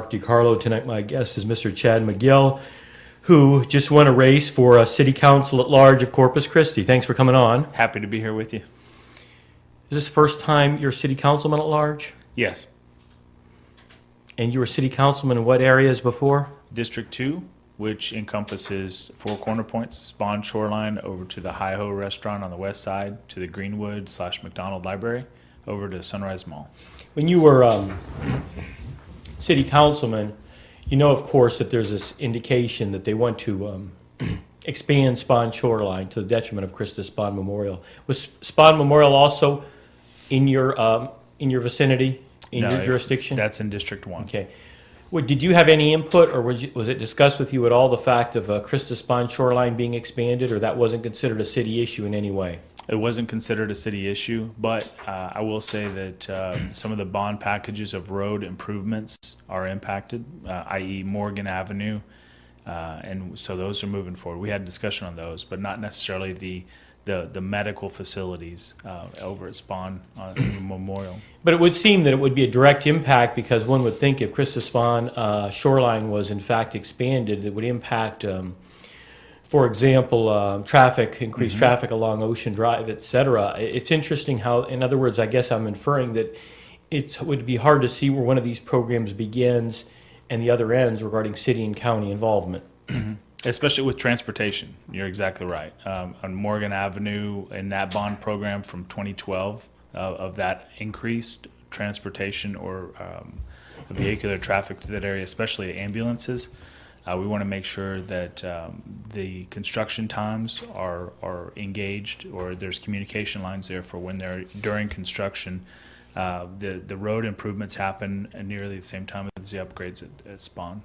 Mark DiCarlo. Tonight my guest is Mr. Chad Magill, who just won a race for City Council at Large of Corpus Christi. Thanks for coming on. Happy to be here with you. Is this the first time you're City Councilman at Large? Yes. And you were City Councilman in what areas before? District 2, which encompasses Four Corner Points, Spawn Shoreline, over to the Hi-Ho restaurant on the west side, to the Greenwood/McDonald Library, over to Sunrise Mall. When you were City Councilman, you know, of course, that there's this indication that they want to expand Spawn Shoreline to the detriment of Christus Spawn Memorial. Was Spawn Memorial also in your vicinity, in your jurisdiction? That's in District 1. Okay. Well, did you have any input, or was it discussed with you at all, the fact of Christus Spawn Shoreline being expanded, or that wasn't considered a city issue in any way? It wasn't considered a city issue, but I will say that some of the bond packages of road improvements are impacted, i.e. Morgan Avenue, and so those are moving forward. We had discussion on those, but not necessarily the medical facilities over at Spawn Memorial. But it would seem that it would be a direct impact, because one would think if Christus Spawn Shoreline was in fact expanded, it would impact for example, traffic, increased traffic along Ocean Drive, et cetera. It's interesting how, in other words, I guess I'm inferring that it would be hard to see where one of these programs begins and the other ends regarding city and county involvement. Especially with transportation. You're exactly right. On Morgan Avenue, in that bond program from 2012, of that increased transportation or vehicular traffic to that area, especially ambulances, we want to make sure that the construction times are engaged, or there's communication lines there for when they're during construction. The road improvements happen at nearly the same time as the upgrades at Spawn.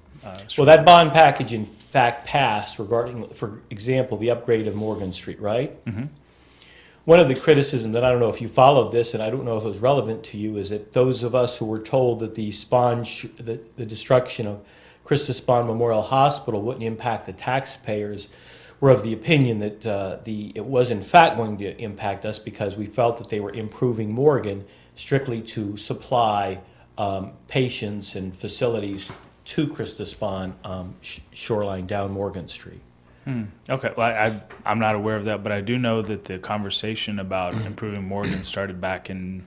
Well, that bond package, in fact, passed regarding, for example, the upgrade of Morgan Street, right? One of the criticisms, that I don't know if you followed this, and I don't know if it was relevant to you, is that those of us who were told that the destruction of Christus Spawn Memorial Hospital wouldn't impact the taxpayers were of the opinion that it was in fact going to impact us, because we felt that they were improving Morgan strictly to supply patients and facilities to Christus Spawn Shoreline down Morgan Street. Okay, well, I'm not aware of that, but I do know that the conversation about improving Morgan started back in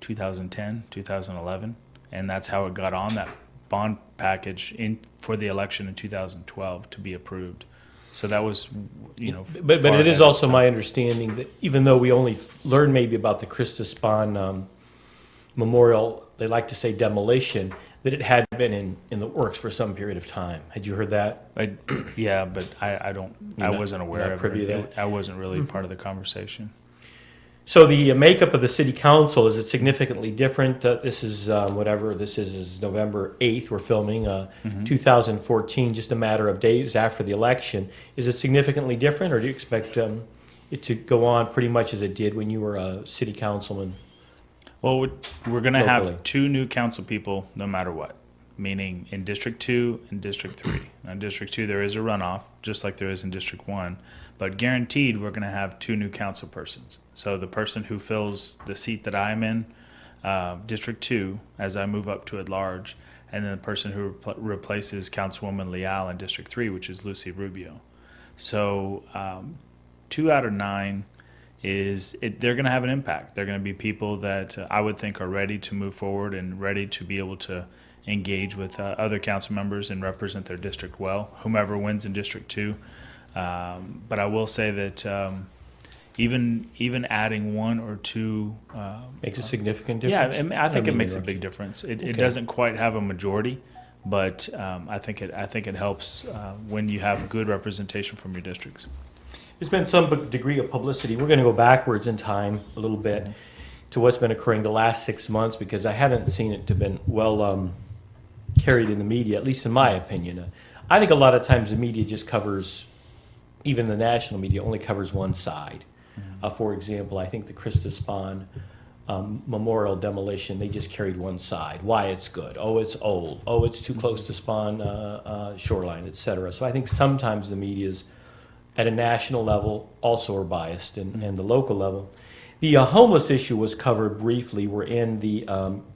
2010, 2011, and that's how it got on that bond package for the election in 2012 to be approved. So that was, But it is also my understanding that even though we only learned maybe about the Christus Spawn Memorial, they like to say demolition, that it had been in the works for some period of time. Had you heard that? Yeah, but I wasn't aware of it. I wasn't really part of the conversation. So the makeup of the city council, is it significantly different? This is this is November 8th. We're filming 2014, just a matter of days after the election. Is it significantly different, or do you expect it to go on pretty much as it did when you were a city councilman? Well, we're going to have 2 new council people no matter what, meaning in District 2 and District 3. Now, in District 2, there is a runoff, just like there is in District 1, but guaranteed we're going to have 2 new council persons. So the person who fills the seat that I'm in, District 2, as I move up to at large, and then the person who replaces Councilwoman Leal in District 3, which is Lucy Rubio. So 2 out of 9 they're going to have an impact. They're going to be people that I would think are ready to move forward and ready to be able to engage with other council members and represent their district well, whomever wins in District 2. But I will say that even adding 1 or 2 makes a significant difference. Yeah, I think it makes a big difference. It doesn't quite have a majority, but I think it helps when you have good representation from your districts. There's been some degree of publicity. We're going to go backwards in time a little bit to what's been occurring the last 6 months, because I haven't seen it to have been well carried in the media, at least in my opinion. I think a lot of times the media just covers, even the national media only covers one side. For example, I think the Christus Spawn Memorial demolition, they just carried one side. Why it's good. Oh, it's old. Oh, it's too close to Spawn Shoreline, et cetera. So I think sometimes the media's at a national level also are biased, and the local level. The homeless issue was covered briefly, wherein the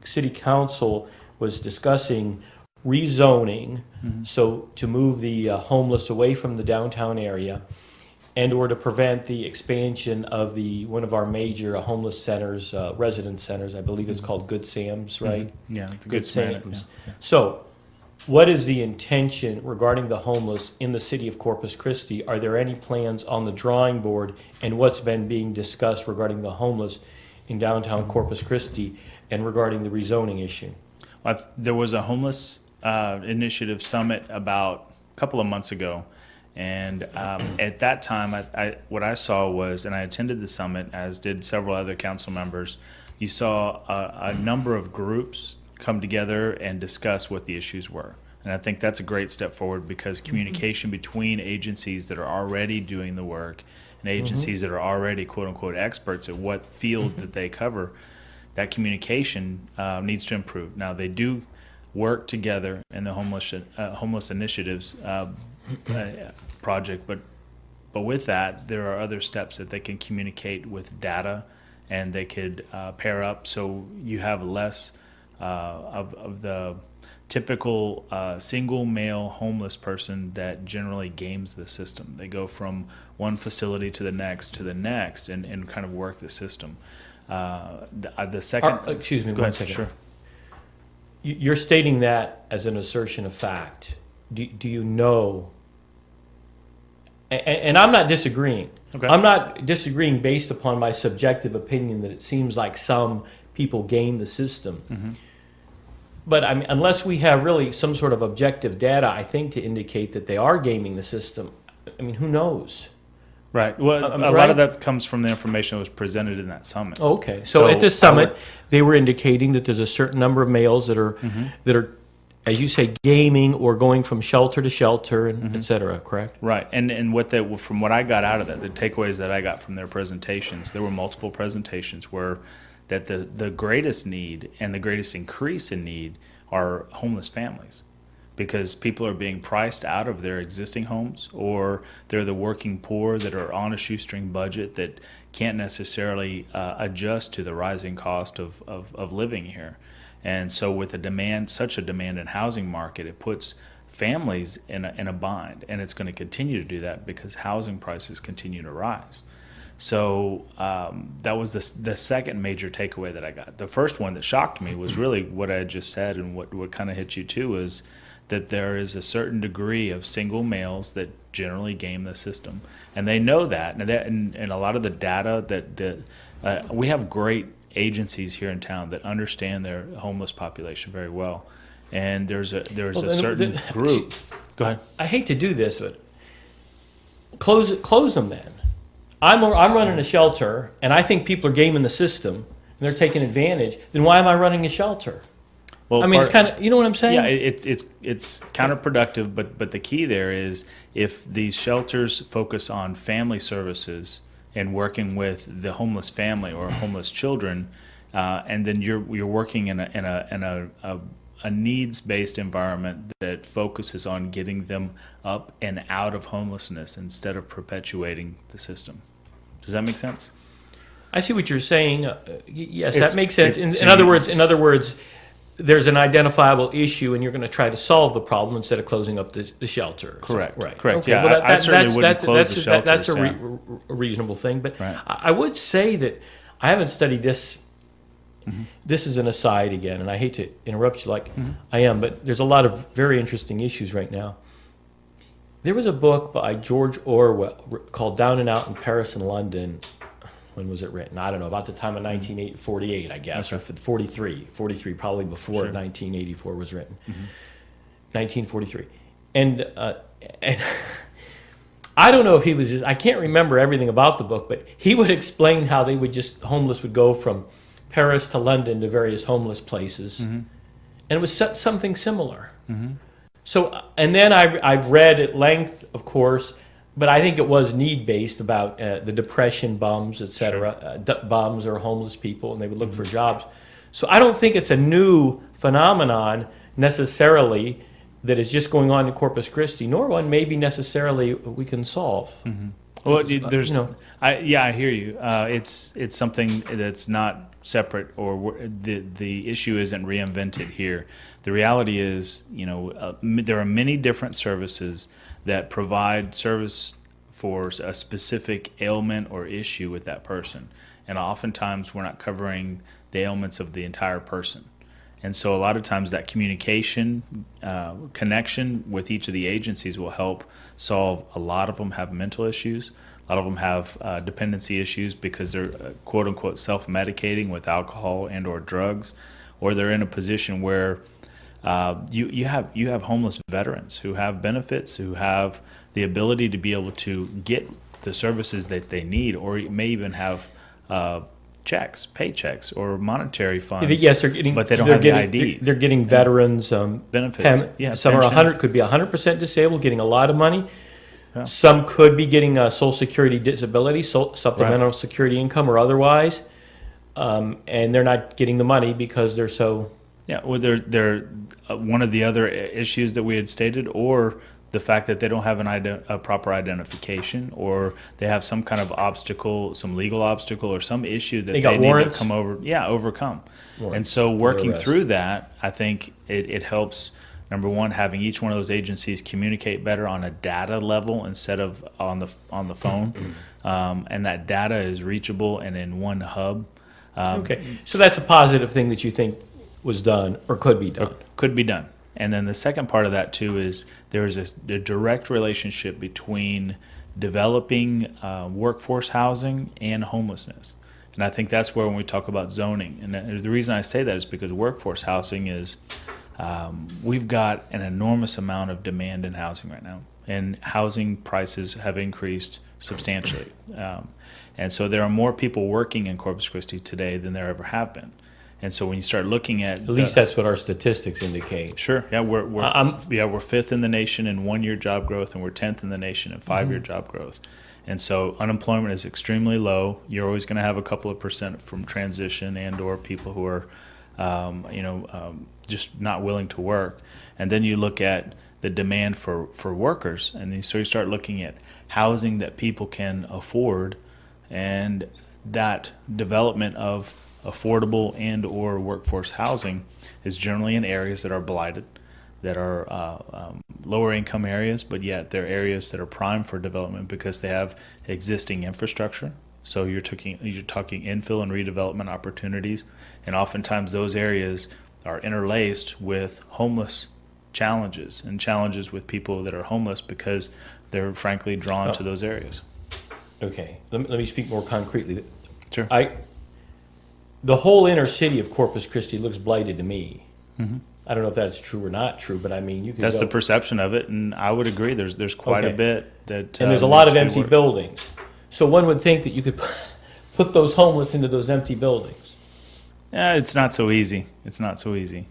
city council was discussing rezoning, so to move the homeless away from the downtown area, and or to prevent the expansion of one of our major homeless centers, residence centers. I believe it's called Good Sam's, right? Yeah, it's a Good good Sam's. Sam's. So, what is the intention regarding the homeless in the city of Corpus Christi? Are there any plans on the drawing board, and what's been being discussed regarding the homeless in downtown Corpus Christi and regarding the rezoning issue? There was a homeless initiative summit about a couple of months ago, and at that time, what I saw was, and I attended the summit, as did several other council members. You saw a number of groups come together and discuss what the issues were, and I think that's a great step forward, because communication between agencies that are already doing the work and agencies that are already "quote unquote" experts at what field that they cover, that communication needs to improve. Now, they do work together in the homeless initiatives project, but with that, there are other steps that they can communicate with data, and they could pair up, so you have less of the typical single male homeless person that generally games the system. They go from one facility to the next and kind of work the system. The second, excuse me, go one ahead. second. Sure. You're stating that as an assertion of fact. Do you know? And I'm not disagreeing. Okay. I'm not disagreeing based upon my subjective opinion that it seems like some people game the system. Mm-hmm. But I mean, unless we have really some sort of objective data, I think, to indicate that they are gaming the system, I mean, who knows? Right. Well, a right? lot of that comes from the information that was presented in that summit. Okay. So at this I summit, would- they were indicating that there's a certain number of males that are, as you say, gaming or going from shelter to shelter, and et cetera, correct? Right, and from what I got out of that, the takeaways that I got from their presentations, there were multiple presentations, were that the greatest need and the greatest increase in need are homeless families, because people are being priced out of their existing homes, or they're the working poor that are on a shoestring budget that can't necessarily adjust to the rising cost of living here. And so with such a demand in housing market, it puts families in a bind, and it's going to continue to do that because housing prices continue to rise. So that was the second major takeaway that I got. The first one that shocked me was really what I had just said, and what kind of hit you too is that there is a certain degree of single males that generally game the system, and they know that. And a lot of the data that we have great agencies here in town that understand their homeless population very well, and there's a certain group. Go ahead. I hate to do this, but close them then. I'm running a shelter, and I think people are gaming the system, and they're taking advantage. Then why am I running a shelter? Well, I mean, it's kind of, you know what I'm saying? Yeah, it's counterproductive, but the key there is, if these shelters focus on family services and working with the homeless family or homeless children, and then you're working in a needs-based environment that focuses on getting them up and out of homelessness instead of perpetuating the system. Does that make sense? I see what you're saying. Yes, It's- that makes sense. it's- In other words, there's an identifiable issue, and you're going to try to solve the problem instead of closing up the shelter. Correct. Right. Correct. Okay. Yeah, Well, I certainly wouldn't close the shelters. That's yeah. a reasonable thing. But Right. I would say that I haven't studied this. This is an aside again, and I hate to interrupt you like I am, but there's a lot of very interesting issues right now. There was a book by George Orwell called Down and Out in Paris and London. When was it written? I don't know, about the time of 1948, I guess, or 43, probably before Sure. 1984 was written. 1943. And I don't know if he was just, I can't remember everything about the book, but he would explain how homeless would go from Paris to London to various homeless places. And it was something similar. So, and then I've read at length, of course, but I think it was need-based about the depression bums, et cetera, bums or homeless people, and they would look for jobs. So I don't think it's a new phenomenon necessarily that is just going on in Corpus Christi, nor one maybe necessarily we can solve. Well, there's, you know, I hear you. It's something that's not separate, or the issue isn't reinvented here. The reality is, there are many different services that provide service for a specific ailment or issue with that person, and oftentimes we're not covering the ailments of the entire person. And so a lot of times that communication, connection with each of the agencies will help solve. A lot of them have mental issues. A lot of them have dependency issues because they're quote unquote self-medicating with alcohol and or drugs, or they're in a position where you have homeless veterans who have benefits, who have the ability to be able to get the services that they need, or may even have paychecks, or monetary funds. Yes, they're getting, but they don't they're have getting, the IDs. They're getting veterans benefits. Some are pension. 100, could be 100% disabled, getting a lot of money. Yeah. Some could be getting Social Security disability, supplemental security income, or otherwise, and they're not getting the money because they're so. Yeah, well, they're one of the other issues that we had stated, or the fact that they don't have a proper identification, or they have some kind of obstacle, some legal obstacle, or some issue that They got need warrants? to overcome. Warrants And so for working arrest. through that, I think it helps, number one, having each one of those agencies communicate better on a data level instead of on the phone. And that data is reachable and in one hub. Okay, so that's a positive thing that you think was done or could be done. Could be done. And then the second part of that too is there's a direct relationship between developing workforce housing and homelessness. And I think that's where, when we talk about zoning, and the reason I say that is because workforce housing is, we've got an enormous amount of demand in housing right now, and housing prices have increased substantially. And so there are more people working in Corpus Christi today than there ever have been. And so when you start looking at least that's what our statistics indicate. Sure. Yeah, we're fifth in the nation in 1-year job growth, and we're 10th in the nation in 5-year job growth. And so unemployment is extremely low. You're always going to have a couple of percent from transition and or people who are, just not willing to work. And then you look at the demand for workers, and so you start looking at housing that people can afford, and that development of affordable and or workforce housing is generally in areas that are blighted, that are lower income areas, but yet they're areas that are prime for development because they have existing infrastructure. So you're talking infill and redevelopment opportunities, and oftentimes those areas are interlaced with homeless challenges and challenges with people that are homeless because they're frankly drawn to those areas. Okay, let me speak more concretely. Sure. The whole inner city of Corpus Christi looks blighted to me. Mm-hmm. I don't know if that's true or not true, but I mean, you could That's go, the perception of it, and I would agree. There's quite a bit that, and there's a lot of needs to be empty worked. buildings. So one would think that you could put those homeless into those empty buildings. It's not so easy. It's not so easy.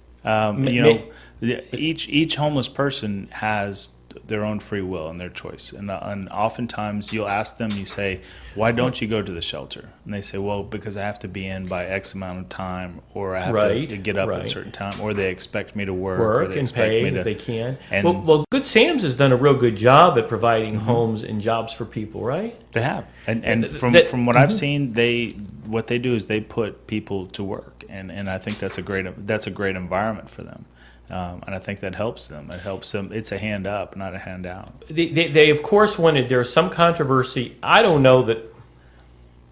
Each homeless person has their own free will and their choice. And oftentimes you'll ask them, you say, why don't you go to the shelter? And they say, well, because I have to be in by X amount of time, or I have to get up at a certain time, or they expect me to work or they and expect pay me to, if they can. And Well, Good Sam's has done a real good job at providing homes and jobs for people, right? they have. And from what I've seen, what they do is they put people to work. And I think that's a great environment for them. And I think that helps them. It helps them. It's a hand up, not a hand out. They of course wanted, there's some controversy. I don't know that,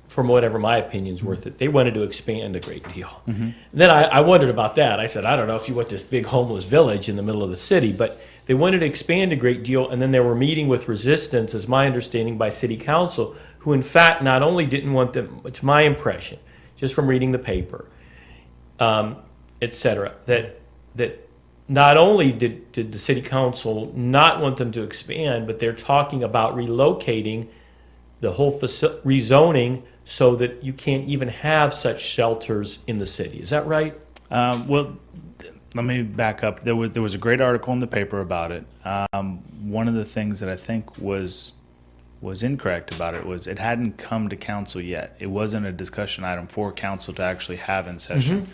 from whatever my opinion's worth it, they wanted to expand a great deal. Mm-hmm. Then I wondered about that. I said, I don't know if you want this big homeless village in the middle of the city, but they wanted to expand a great deal, and then they were meeting with resistance, as my understanding, by city council, who in fact not only didn't want them, it's my impression, just from reading the paper, et cetera, that not only did the city council not want them to expand, but they're talking about relocating the whole rezoning so that you can't even have such shelters in the city. Is that right? Well, let me back up. There was a great article in the paper about it. One of the things that I think was incorrect about it was it hadn't come to council yet. It wasn't a discussion item for council to actually have in session.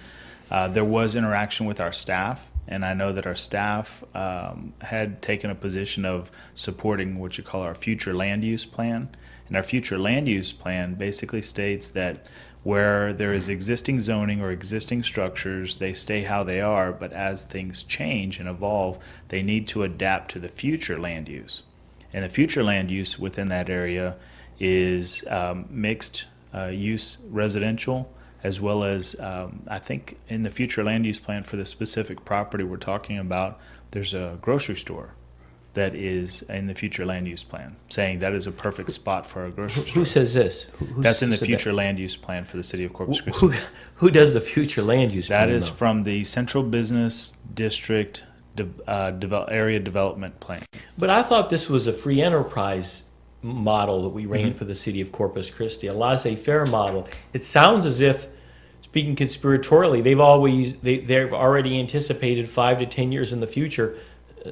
Mm-hmm. There was interaction with our staff, and I know that our staff had taken a position of supporting what you call our future land use plan. And our future land use plan basically states that where there is existing zoning or existing structures, they stay how they are, but as things change and evolve, they need to adapt to the future land use. And the future land use within that area is mixed use residential, as well as I think in the future land use plan for the specific property we're talking about, there's a grocery store that is in the future land use plan, saying that is a perfect spot for a grocery store. Who says this? That's in the said future that? land use plan for the city of Corpus Christi. Who does the future land use plan? That is though? from the Central Business District Area Development Plan. But I thought this was a free enterprise model that we ran for the city of Corpus Christi, a laissez-faire model. It sounds as if, speaking conspiratorially, they've already anticipated 5 to 10 years in the future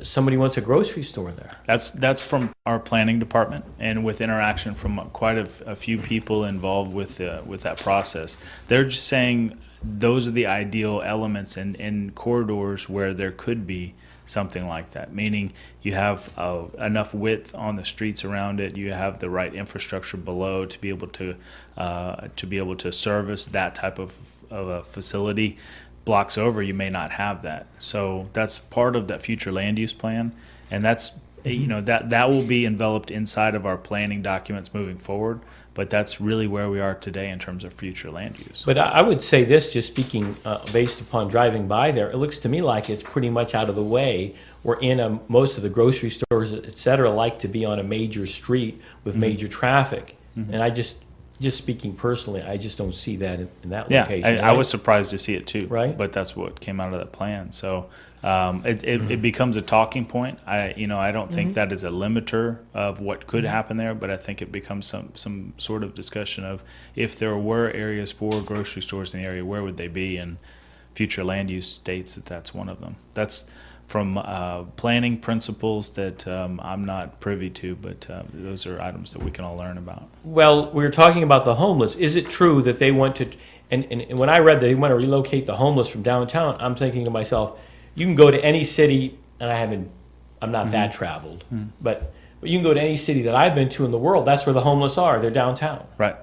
somebody wants a grocery store there. That's from our planning department, and with interaction from quite a few people involved with that process. They're just saying those are the ideal elements in corridors where there could be something like that, meaning you have enough width on the streets around it, you have the right infrastructure below to be able to service that type of a facility. Blocks over, you may not have that. So that's part of that future land use plan, and that's that will be enveloped inside of our planning documents moving forward. But that's really where we are today in terms of future land use. But I would say this, just speaking based upon driving by there, it looks to me like it's pretty much out of the way. We're in most of the grocery stores, et cetera, like to be on a major street with major traffic, and I just speaking personally, I just don't see that in that location. Yeah, I was surprised to see it too. Right. But that's what came out of that plan. So it becomes a talking point. I don't think that is a limiter of what could happen there, but I think it becomes some sort of discussion of if there were areas for grocery stores in the area, where would they be? And future land use states that that's one of them. That's from planning principles that I'm not privy to, but those are items that we can all learn about. Well, we were talking about the homeless. Is it true that they want to, and when I read that they want to relocate the homeless from downtown, I'm thinking to myself, you can go to any city, and I'm not that traveled, but you can go to any city that I've been to in the world, that's where the homeless are, they're downtown. Right.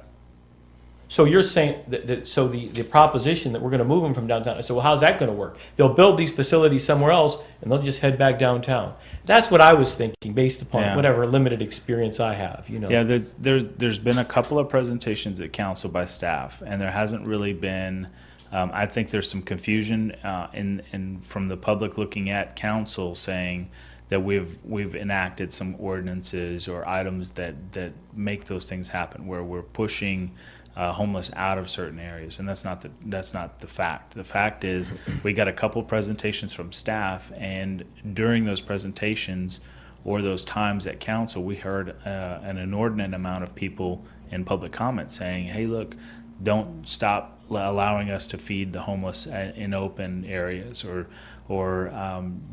So you're saying that so the proposition that we're going to move them from downtown, I said, well, how's that going to work? They'll build these facilities somewhere else, and they'll just head back downtown. That's what I was thinking, based upon whatever limited experience I have. Yeah, there's been a couple of presentations at council by staff, and there hasn't really been. I think there's some confusion in from the public looking at council saying that we've enacted some ordinances or items that make those things happen, where we're pushing homeless out of certain areas, and that's not the fact. The fact is we got a couple presentations from staff, and during those presentations or those times at council, we heard an inordinate amount of people in public comment saying, hey, look, don't stop allowing us to feed the homeless in open areas, or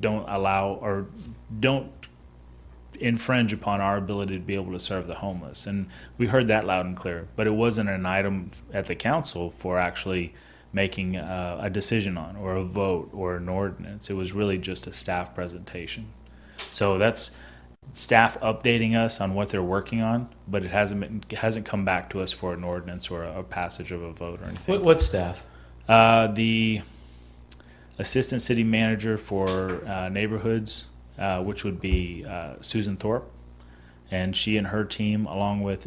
don't allow or don't infringe upon our ability to be able to serve the homeless. And we heard that loud and clear, but it wasn't an item at the council for actually making a decision on, or a vote, or an ordinance. It was really just a staff presentation. So that's staff updating us on what they're working on, but it hasn't come back to us for an ordinance or a passage of a vote or anything. what staff? The assistant city manager for neighborhoods, which would be Susan Thorpe, and she and her team,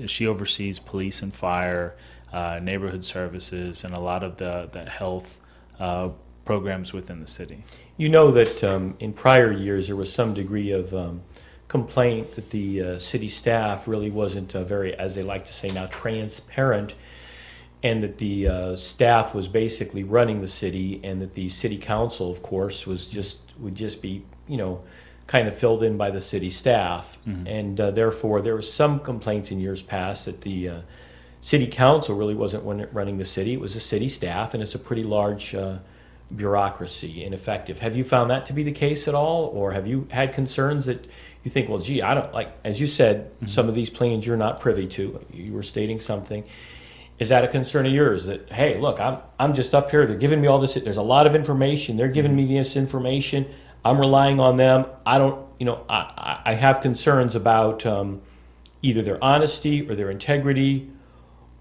she oversees police and fire, neighborhood services, and a lot of the health programs within the city. You know that in prior years there was some degree of complaint that the city staff really wasn't very, as they like to say now, transparent, and that the staff was basically running the city, and that the city council, of course, would just be kind of filled in by the city staff. And therefore there was some complaints in years past that the city council really wasn't running the city. It was the city staff, and it's a pretty large bureaucracy, ineffective. Have you found that to be the case at all, or have you had concerns that you think, well, gee, I don't, like, as you said, some of these plans you're not privy to, you were stating something, Is that a concern of yours? That, hey, look, I'm just up here. They're giving me all this. There's a lot of information. They're giving me this information. I'm relying on them. I don't, I have concerns about either their honesty or their integrity,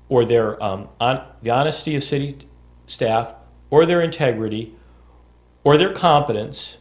or their the honesty of city staff, or their integrity, or their competence,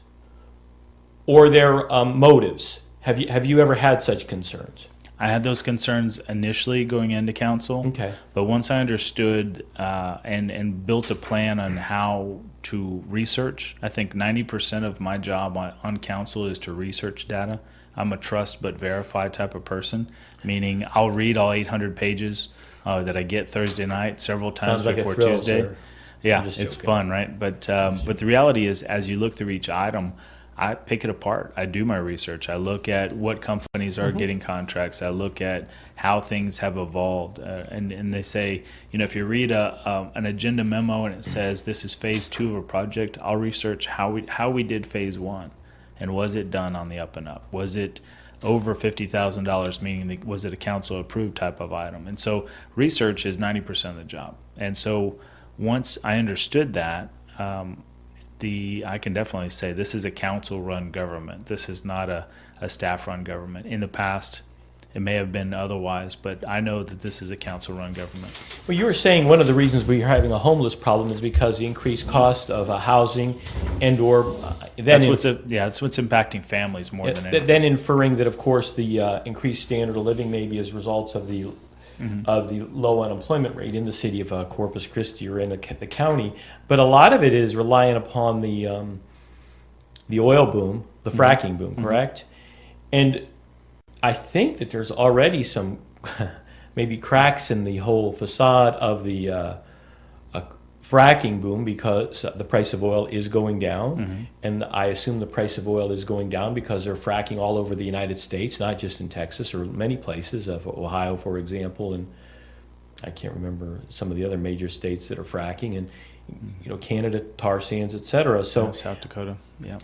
or their motives. Have you ever had such concerns? I had those concerns initially going into council. Okay. But once I understood and built a plan on how to research, I think 90% of my job on council is to research data. I'm a trust but verify type of person, meaning I'll read all 800 pages that I get Thursday night several times Sounds like before a thrill, Tuesday. sir. Yeah, just it's joking. fun, right? But the reality is, as you look through each item, I pick it apart. I do my research. I look at what companies are getting contracts. I look at how things have evolved. And they say, if you read an agenda memo and it says this is phase 2 of a project, I'll research how we did phase 1. And was it done on the up and up? Was it over $50,000, meaning was it a council approved type of item? And so research is 90% of the job. And so once I understood that, I can definitely say this is a council-run government. This is not a staff-run government. In the past, it may have been otherwise, but I know that this is a council-run government. Well, you were saying one of the reasons we're having a homeless problem is because the increased cost of housing and/or That's what's impacting families more than anything. then inferring that, of course, the increased standard of living maybe as results of the low unemployment rate in the city of Corpus Christi or in the county. But a lot of it is relying upon the oil boom, the fracking boom, correct? And I think that there's already some maybe cracks in the whole facade of the fracking boom because the price of oil is going down. And I assume the price of oil is going down because they're fracking all over the United States, not just in Texas or many places, of Ohio, for example, and I can't remember some of the other major states that are fracking, and Canada, tar sands, etc. So South Dakota,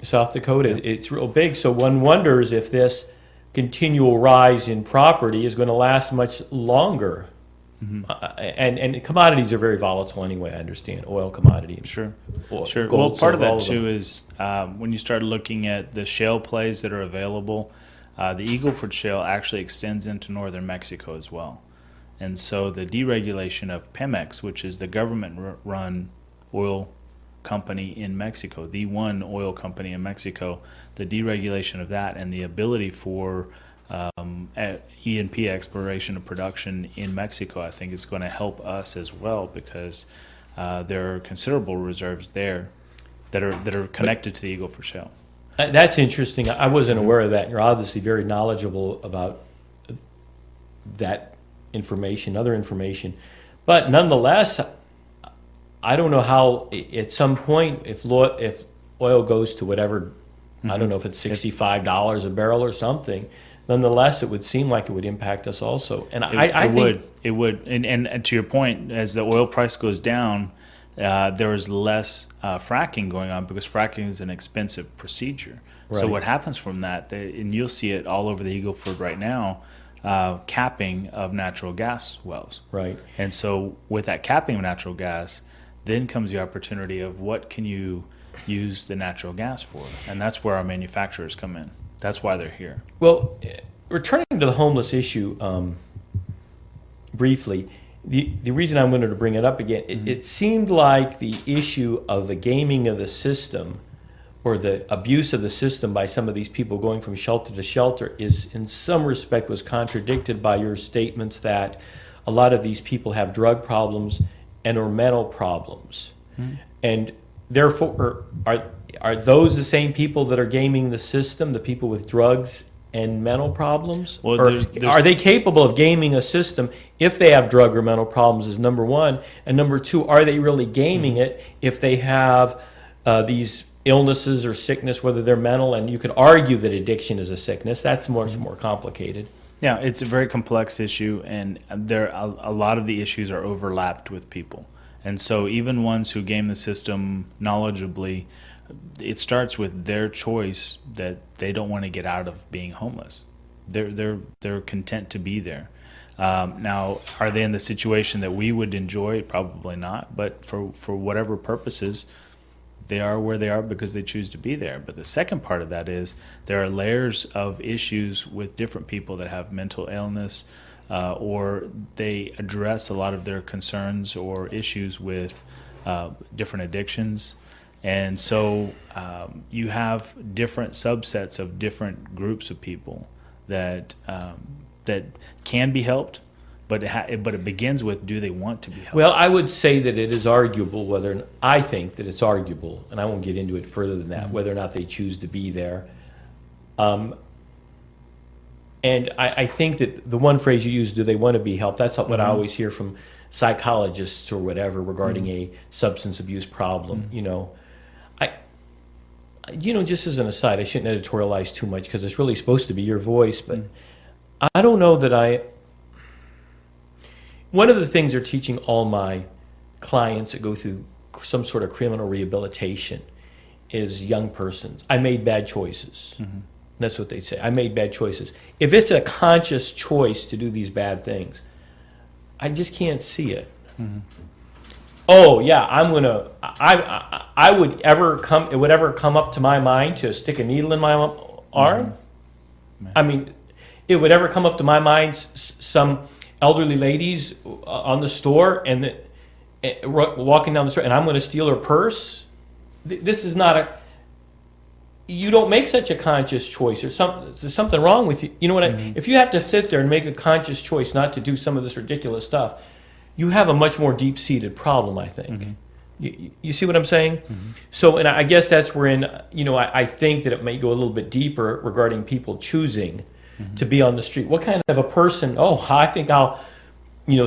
South Dakota, it's real big. So one wonders if this continual rise in property is going to last much longer. And commodities are very volatile anyway. I understand oil commodity. Sure. Gold, Well, part of silver, all that too them. is when you start looking at the shale plays that are available, the Eagle Ford Shale actually extends into northern Mexico as well. And so the deregulation of Pemex, which is the government-run oil company in Mexico, the one oil company in Mexico, the deregulation of that and the ability for E&P exploration and production in Mexico, I think is going to help us as well because there are considerable reserves there that are connected to the Eagle Ford Shale. That's interesting. I wasn't aware of that. You're obviously very knowledgeable about that information, other information. But nonetheless, I don't know how at some point if oil goes to whatever, I don't know if it's $65 a barrel or something, nonetheless, it would seem like it would impact us also. And I think it would. And to your point, as the oil price goes down, there is less fracking going on because fracking is an expensive procedure. So Right. what happens from that, and you'll see it all over the Eagle Ford right now, capping of natural gas wells. Right. And so with that capping of natural gas, then comes the opportunity of what can you use the natural gas for? And that's where our manufacturers come in. That's why they're here. Well, returning to the homeless issue briefly, the reason I wanted to bring it up again, it seemed like the issue of the gaming of the system or the abuse of the system by some of these people going from shelter to shelter is in some respect was contradicted by your statements that a lot of these people have drug problems and or mental problems. And therefore, are those the same people that are gaming the system, the people with drugs and mental problems? Well, or there's- are they capable of gaming a system if they have drug or mental problems is number one. And number two, are they really gaming it if they have these illnesses or sickness, whether they're mental? And you could argue that addiction is a sickness. That's much more complicated. Yeah, it's a very complex issue, and a lot of the issues are overlapped with people. And so even ones who game the system knowledgeably, it starts with their choice that they don't want to get out of being homeless. They're content to be there. Now, are they in the situation that we would enjoy? Probably not. But for whatever purposes, they are where they are because they choose to be there. But the second part of that is there are layers of issues with different people that have mental illness, or they address a lot of their concerns or issues with different addictions. And so you have different subsets of different groups of people that that can be helped, but it begins with, do they want to be helped? Well, I would say that it is arguable whether, I think that it's arguable, and I won't get into it further than that, whether or not they choose to be there. And I think that the one phrase you use, do they want to be helped, that's what I always hear from psychologists or whatever regarding a substance abuse problem. Just as an aside, I shouldn't editorialize too much because it's really supposed to be your voice, but I don't know that one of the things they're teaching all my clients that go through some sort of criminal rehabilitation is young persons. I made bad choices. That's what they say. I made bad choices. If it's a conscious choice to do these bad things, I just can't see it. Oh yeah, it would ever come up to my mind to stick a needle in my arm? I mean, it would ever come up to my mind some elderly ladies on the store and walking down the street, and I'm going to steal her purse? This is not you don't make such a conscious choice. There's something wrong with you. You know what if you have to sit there and make a conscious choice not to do some of this ridiculous stuff, you have a much more deep-seated problem, I think. You see what I'm saying? So, and I guess that's wherein, I think that it may go a little bit deeper regarding people choosing to be on the street. What kind of a person, I think I'll,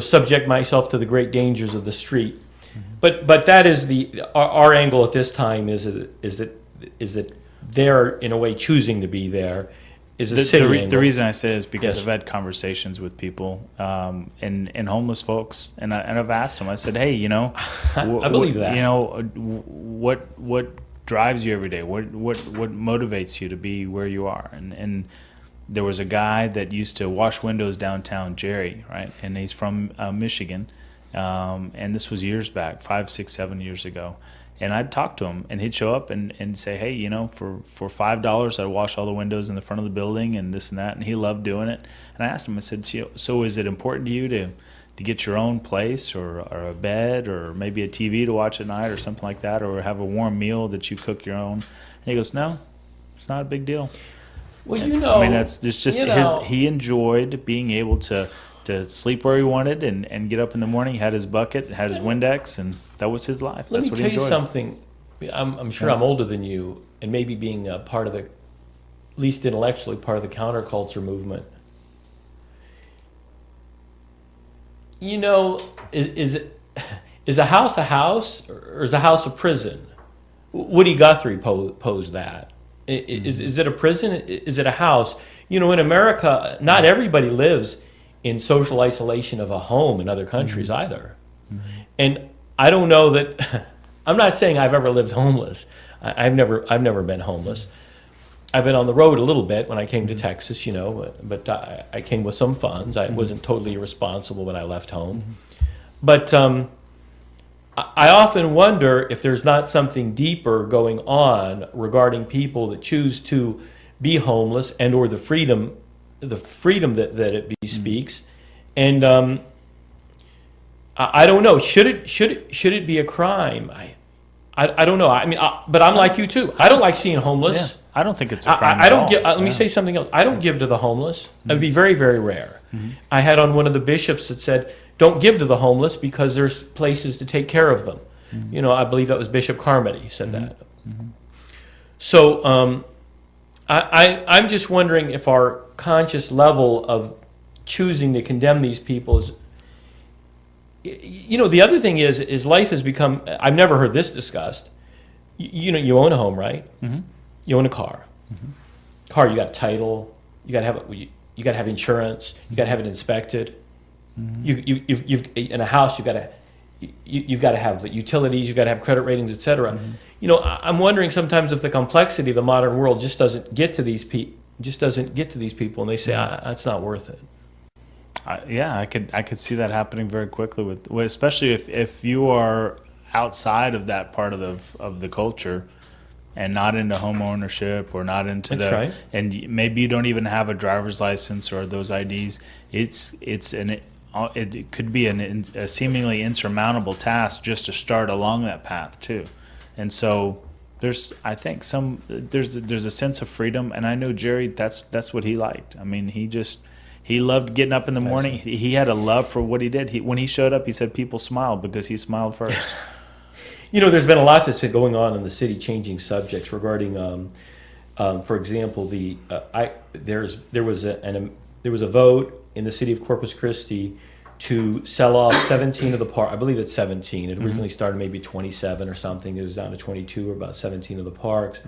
subject myself to the great dangers of the street. But that is our angle at this time is that they're, in a way, choosing to be there. The reason I say is because Yes. I've had conversations with people and homeless folks, and I've asked them. I said, "Hey, I believe that. What drives you every day? What motivates you to be where you are?" And there was a guy that used to wash windows downtown, Jerry, right? And he's from Michigan, and this was years back, 5, 6, 7 years ago. And I'd talk to him, and he'd show up and say, "Hey, for $5, I'd wash all the windows in the front of the building and this and that." And he loved doing it. And I asked him, I said, "So is it important to you to get your own place or a bed or maybe a TV to watch at night or something like that, or have a warm meal that you cook your own?" And he goes, "No, it's not a big deal." Well, it's just he enjoyed being able to sleep where he wanted and get up in the morning. He had his bucket, had his Windex, and that was his life. That's what he enjoyed. Let me tell you something. I'm sure I'm older than you, and maybe being a part of at least intellectually, part of the counterculture movement. Is a house, or is a house a prison? Woody Guthrie posed that. Is it a prison? Is it a house? In America, not everybody lives in social isolation of a home in other countries either. And I don't know that, I'm not saying I've ever lived homeless. I've never been homeless. I've been on the road a little bit when I came to Texas, but I came with some funds. I wasn't totally irresponsible when I left home. But I often wonder if there's not something deeper going on regarding people that choose to be homeless and or the freedom that it bespeaks. And I don't know. Should it be a crime? I don't know. I mean, but I'm like you too. I don't like seeing homeless. Yeah, I don't think it's a crime. I don't give. Let me say something else. I don't give to the homeless. That would be very, very rare. I had on one of the bishops that said, "Don't give to the homeless because there's places to take care of them." I believe that was Bishop Carmody said that. So I'm just wondering if our conscious level of choosing to condemn these people is. The other thing is life has become. I've never heard this discussed. You own a home, right? You own a car. Car, you got a title. You got to have insurance. You got to have it inspected. You've in a house. You've got to have utilities. You've got to have credit ratings, etc. I'm wondering sometimes if the complexity of the modern world just doesn't get to these people. And they say, "It's not worth it." I could see that happening very quickly especially if you are outside of that part of the culture and not into home ownership or not into That's right. and maybe you don't even have a driver's license or those IDs. It could be a seemingly insurmountable task just to start along that path too, and so I think there's a sense of freedom, and I know Jerry. That's what he liked. I mean, he loved getting up in the morning. He had a love for what he did. When he showed up, he said people smiled because he smiled first. There's been a lot that's been going on in the city, changing subjects regarding, for example, there was a vote in the city of Corpus Christi to sell off 17 of the parks. I believe it's 17. It originally started maybe 27 or something. It was down to 22 or about 17 of the parks.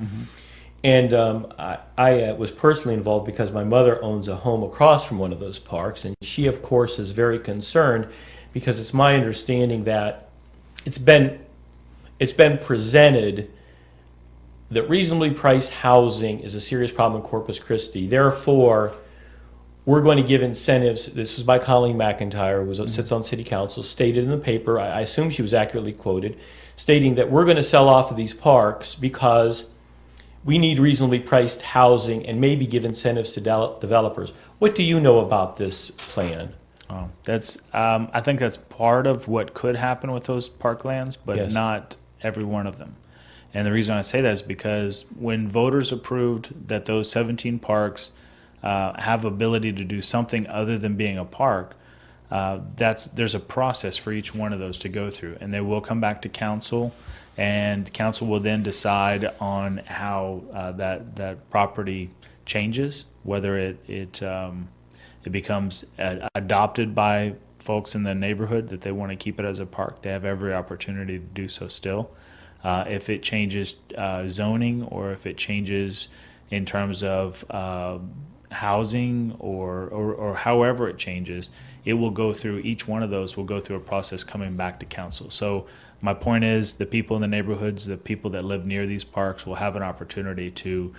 And I was personally involved because my mother owns a home across from one of those parks, and she, of course, is very concerned because it's my understanding that it's been presented that reasonably priced housing is a serious problem in Corpus Christi. Therefore, we're going to give incentives. This was by Colleen McIntyre, who sits on city council, stated in the paper, I assume she was accurately quoted, stating that we're going to sell off of these parks because we need reasonably priced housing and maybe give incentives to developers. What do you know about this plan? Oh, I think that's part of what could happen with those parklands, but Yes. not every one of them. And the reason I say that is because when voters approved that those 17 parks have ability to do something other than being a park, there's a process for each one of those to go through, and they will come back to council, and council will then decide on how that property changes, whether it becomes adopted by folks in the neighborhood that they want to keep it as a park. They have every opportunity to do so still. If it changes zoning, or if it changes in terms of housing, or however it changes, it will go through, each one of those will go through a process coming back to council. So my point is, the people in the neighborhoods, the people that live near these parks will have an opportunity to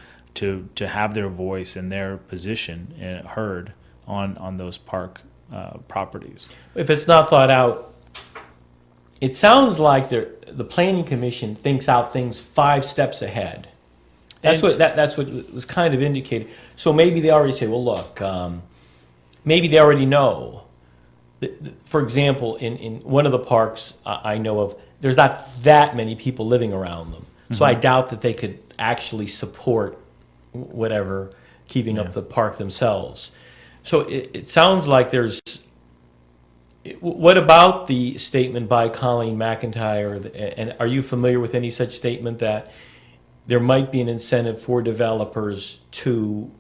have their voice and their position heard on those park properties. If it's not thought out, it sounds like the planning commission thinks out things 5 steps ahead. That's what was kind of indicated. So maybe they already say, well, look, maybe they already know. For example, in one of the parks I know of, there's not that many people living around them. So I doubt that they could actually support whatever, keeping up the park themselves. So it sounds like there's... What about the statement by Colleen McIntyre? And are you familiar with any such statement that there might be an incentive for developers to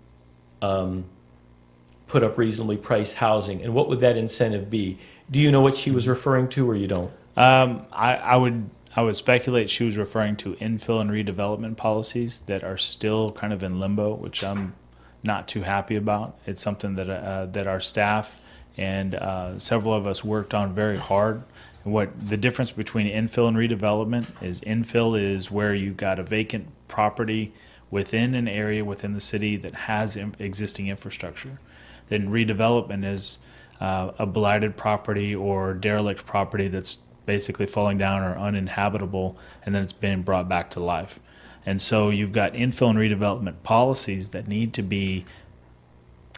put up reasonably priced housing? And what would that incentive be? Do you know what she was referring to, or you don't? I would speculate she was referring to infill and redevelopment policies that are still kind of in limbo, which I'm not too happy about. It's something that our staff and several of us worked on very hard. And what the difference between infill and redevelopment is: infill is where you've got a vacant property within an area within the city that has existing infrastructure. Then redevelopment is a blighted property or derelict property that's basically falling down or uninhabitable, and then it's being brought back to life. And so you've got infill and redevelopment policies that need to be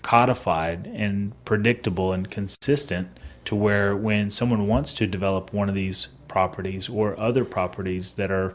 codified and predictable and consistent, to where when someone wants to develop one of these properties or other properties that are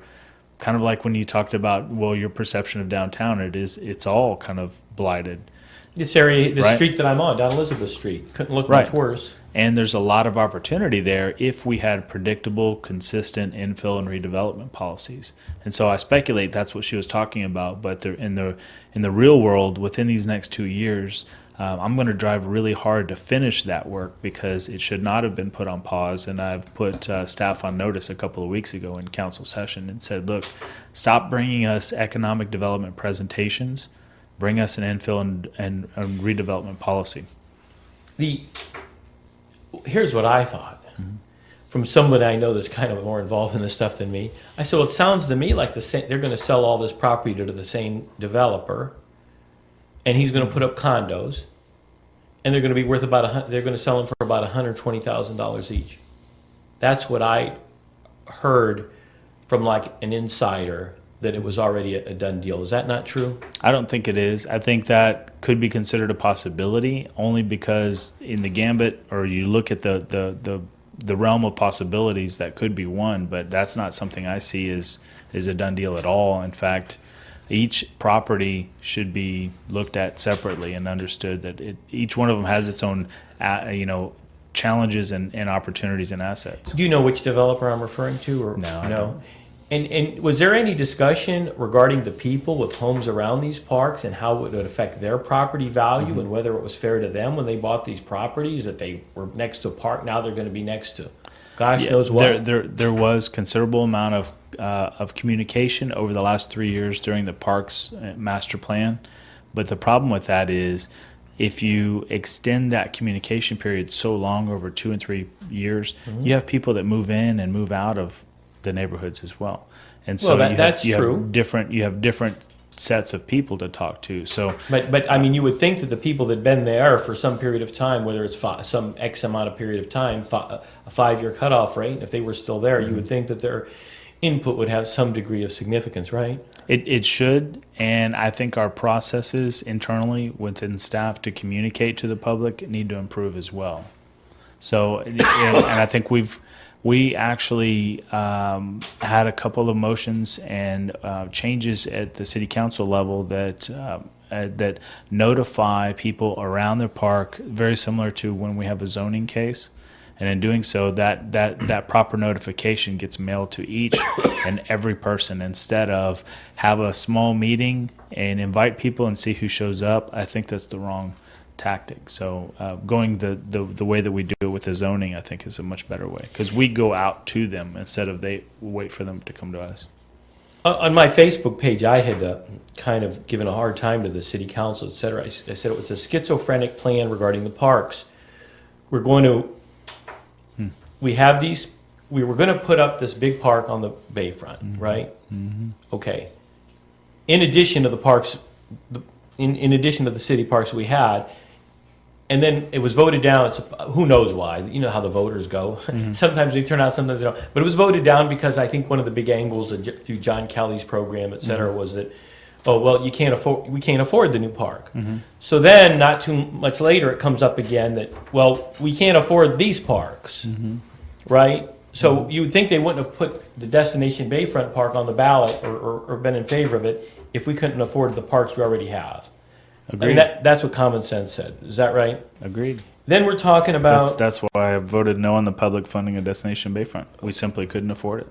kind of like when you talked about, well, your perception of downtown, it's all kind of blighted. This area, the Right. street that I'm on, down Elizabeth Street, couldn't look Right. much worse. And there's a lot of opportunity there if we had predictable, consistent infill and redevelopment policies. And so I speculate that's what she was talking about. But in the real world, within these next 2 years, I'm going to drive really hard to finish that work, because it should not have been put on pause. And I've put staff on notice a couple of weeks ago in council session and said, look, stop bringing us economic development presentations. Bring us an infill and redevelopment policy. Here's what I thought. From someone I know that's kind of more involved in this stuff than me. I said, well, it sounds to me like they're going to sell all this property to the same developer, and he's going to put up condos, and they're going to be worth they're going to sell them for about $120,000 each. That's what I heard from like an insider, that it was already a done deal. Is that not true? I don't think it is. I think that could be considered a possibility only because in the gambit, or you look at the realm of possibilities, that could be one, but that's not something I see as a done deal at all. In fact, each property should be looked at separately and understood that each one of them has its own, challenges and opportunities and assets. Do you know which developer I'm referring to? Or No, I don't. And was there any discussion regarding the people with homes around these parks and how it would affect their property value and whether it was fair to them when they bought these properties, that they were next to a park, now they're going to be next to gosh knows what? There was considerable amount of communication over the last 3 years during the parks master plan, but the problem with that is if you extend that communication period so long, over 2 and 3 years, you have people that move in and move out of the neighborhoods as well, and so that's you true. have different sets of people to talk to. So, but I mean, you would think that the people that've been there for some period of time, whether it's some X amount of period of time, a 5-year cutoff rate, if they were still there, you would think that their input would have some degree of significance, right? It should, and I think our processes internally within staff to communicate to the public need to improve as well. So, and I think we actually had a couple of motions and changes at the city council level that notify people around the park, very similar to when we have a zoning case. And in doing so, that proper notification gets mailed to each and every person instead of have a small meeting and invite people and see who shows up. I think that's the wrong tactic. So going the way that we do it with the zoning, I think, is a much better way, because we go out to them instead of they wait for them to come to us. On my Facebook page, I had kind of given a hard time to the city council, et cetera. I said it was a schizophrenic plan regarding the parks. We're going to, we were going to put up this big park on the bayfront, right? Mm-hmm. Okay. In addition to the parks, in addition to the city parks we had, and then it was voted down. Who knows why? You know how the voters go. Mm-hmm. Sometimes they turn out, sometimes they don't. But it was voted down because I think one of the big angles through John Kelly's program, et cetera, was that, oh well, we can't afford the new park. Mm-hmm. So then, not too much later, it comes up again that, well, we can't afford these parks, right? So you would think they wouldn't have put the Destination Bayfront Park on the ballot or been in favor of it if we couldn't afford the parks we already have. Agreed. I mean, that's what common sense said. Is that right? Agreed. Then we're talking about... That's why I voted no on the public funding of Destination Bayfront. We simply couldn't afford it.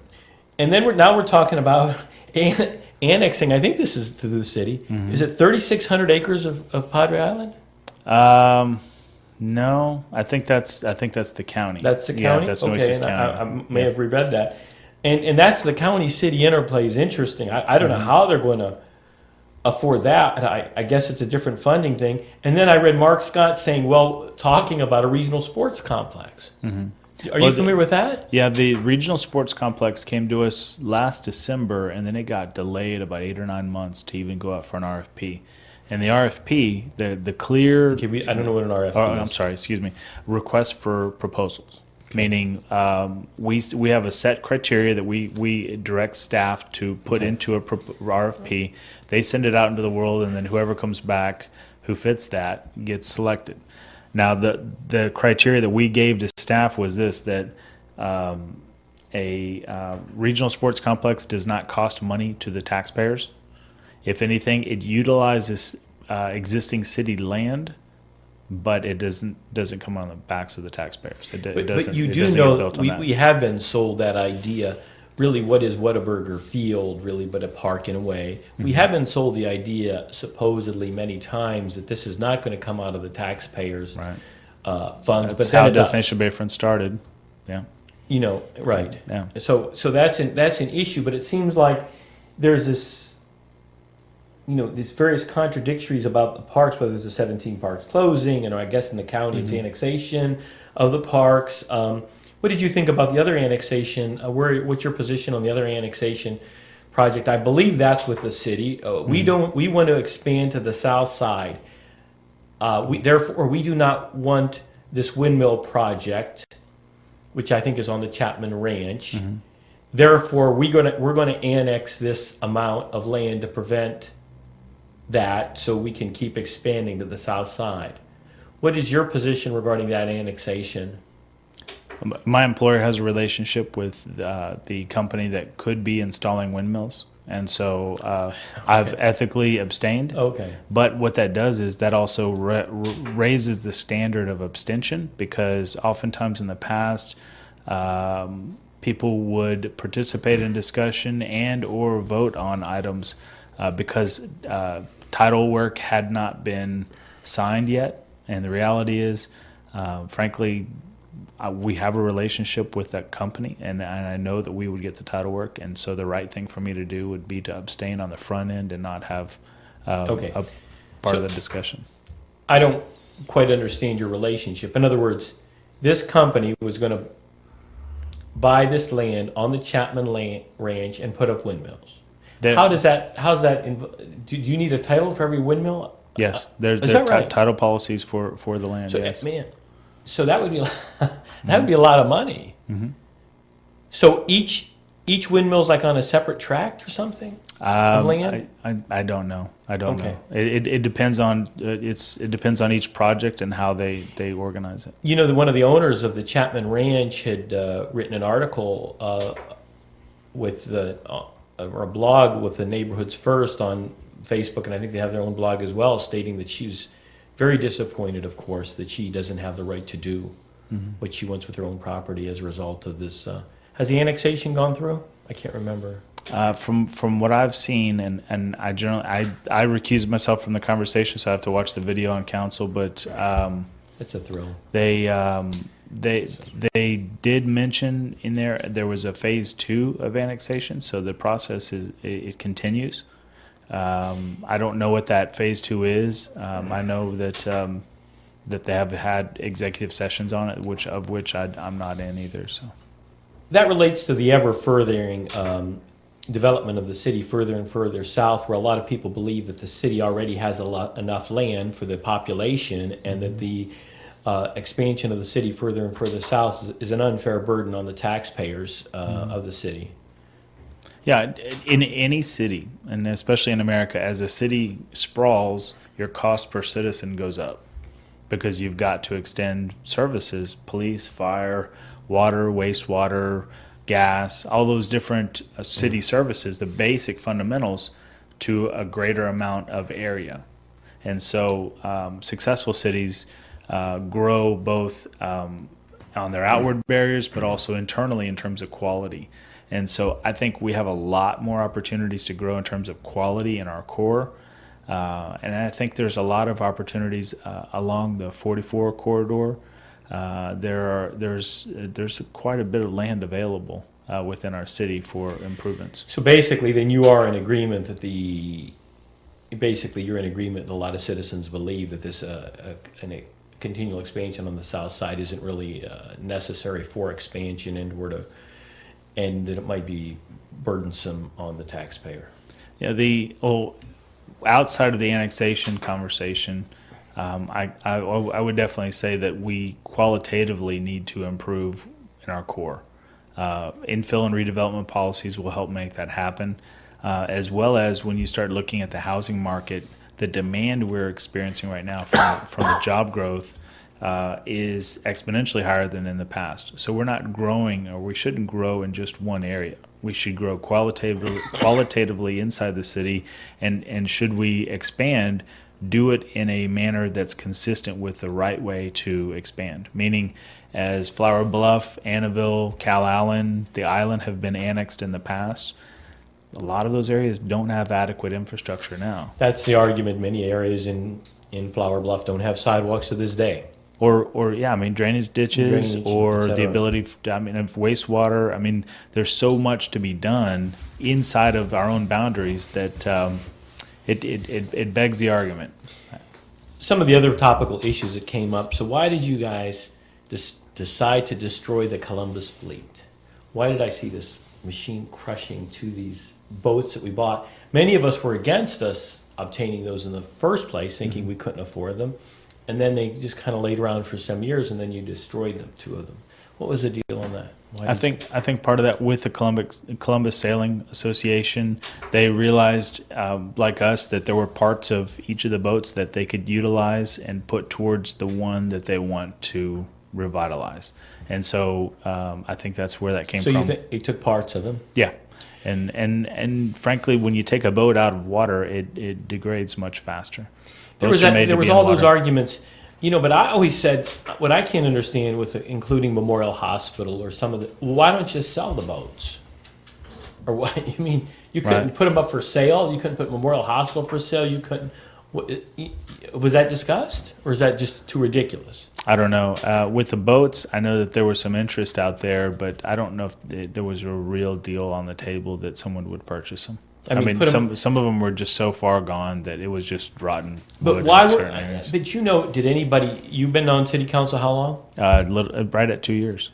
And then we're talking about annexing, I think this is to the city. Mm-hmm. Is it 3,600 acres of Padre Island? No, I think that's the county. That's the county? Yeah, that's Nueces County. I may have reread that. And that's the county-city interplay is interesting. I don't know how they're going to afford that. I guess it's a different funding thing. And then I read Mark Scott saying, talking about a regional sports complex. Mm-hmm. Are you familiar with that? Yeah, the regional sports complex came to us last December, and then it got delayed about 8 or 9 months to even go out for an RFP. And the RFP, the clear... Okay, I don't know what an RFP is. I'm sorry, excuse me. Request for proposals. Okay. Meaning we have a set criteria that we direct staff to put into a RFP. They send it out into the world, and then whoever comes back who fits that gets selected. Now, the criteria that we gave to staff was this, that a regional sports complex does not cost money to the taxpayers. If anything, it utilizes existing city land, but it doesn't come on the backs of the taxpayers. But you do know we have been sold that idea. Really, what is Whataburger Field, really, but a park in a way. Mm-hmm. We have been sold the idea, supposedly many times, that this is not going to come out of the taxpayers' funds. That's how Destination Bayfront started. Yeah. Right. Yeah. So that's an issue, but it seems like there's this, these various contradictories about the parks, whether there's the 17 parks closing, and I guess in the county it's annexation of the parks. What did you think about the other annexation? What's your position on the other annexation project? I believe that's with the city. We want to expand to the south side. Therefore, we do not want this windmill project, which I think is on the Chapman Ranch. Mm-hmm. Therefore, we're going to annex this amount of land to prevent that, so we can keep expanding to the south side. What is your position regarding that annexation? My employer has a relationship with the company that could be installing windmills, and so I've ethically abstained. Okay. But what that does is that also raises the standard of abstention, because oftentimes in the past, people would participate in discussion and or vote on items because title work had not been signed yet. And the reality is, frankly, we have a relationship with that company, and I know that we would get the title work. And so the right thing for me to do would be to abstain on the front end and not have Okay. a part of the discussion. I don't quite understand your relationship. In other words, this company was going to buy this land on the Chapman Ranch and put up windmills. How's that, do you need a title for every windmill? Yes, there's Is that right? title policies for the land. So, yes. man, so that would be that would be a lot of money. Mm-hmm. So each windmill's like on a separate tract or something of land? I don't know. I don't Okay. know. It depends on it depends on each project and how they organize it. You know, one of the owners of the Chapman Ranch had written an article with or a blog with the Neighborhoods First on Facebook, and I think they have their own blog as well, stating that she was very disappointed, of course, that she doesn't have the right to do what she wants with her own property as a result of this. Has the annexation gone through? I can't remember. From what I've seen, and I generally I recuse myself from the conversation, so I have to watch the video on council. But It's a thrill. They did mention in there was a phase 2 of annexation, so the process it continues. I don't know what that phase 2 is. I know that they have had executive sessions on it, which I'm not in either. So That relates to the ever furthering development of the city further and further south, where a lot of people believe that the city already has enough land for the population, and that the expansion of the city further and further south is an unfair burden on the taxpayers of the city. yeah, in any city, and especially in America, as a city sprawls, your cost per citizen goes up because you've got to extend services, police, fire, water, wastewater, gas, all those different city services, the basic fundamentals, to a greater amount of area. And so successful cities grow both on their outward barriers, but also internally in terms of quality. And so I think we have a lot more opportunities to grow in terms of quality in our core. And I think there's a lot of opportunities along the 44 corridor. There's quite a bit of land available within our city for improvements. So basically, then you are in agreement that you're in agreement that a lot of citizens believe that this a continual expansion on the south side isn't really necessary for expansion, and that it might be burdensome on the taxpayer. Yeah, outside of the annexation conversation, I would definitely say that we qualitatively need to improve in our core. Infill and redevelopment policies will help make that happen, as well as when you start looking at the housing market, the demand we're experiencing right now from the job growth is exponentially higher than in the past. So we're not growing, or we shouldn't grow in just one area. We should grow qualitatively inside the city, and should we expand, do it in a manner that's consistent with the right way to expand. Meaning, as Flower Bluff, Annabelle, Cal Allen, the island have been annexed in the past, a lot of those areas don't have adequate infrastructure now. That's the argument. Many areas in Flower Bluff don't have sidewalks to this day. Or yeah, I mean, drainage ditches, or the ability, of wastewater. There's so much to be done inside of our own boundaries that it begs the argument. Some of the other topical issues that came up. So why did you guys decide to destroy the Columbus fleet? Why did I see this machine crushing to these boats that we bought? Many of us were against us obtaining those in the first place, thinking we couldn't afford them. and then they just kind of laid around for some years, and then you destroyed them, 2 of them. What was the deal on that? I think part of that with the Columbus Sailing Association, they realized, like us, that there were parts of each of the boats that they could utilize and put towards the one that they want to revitalize. And so I think that's where that came from. So you think they took parts of them? Yeah. And frankly, when you take a boat out of water, it degrades much faster. There was all those arguments, but I always said, what I can't understand with including Memorial Hospital or some of the, why don't you just sell the boats? Or why, you mean, you couldn't put them up for sale? You couldn't put Memorial Hospital for sale? You couldn't, was that discussed? Or is that just too ridiculous? I don't know. With the boats, I know that there was some interest out there, but I don't know if there was a real deal on the table that someone would purchase them. I mean, some of them were just so far gone that it was just rotten. But why would? But did anybody? You've been on city council how long? Right at 2 years.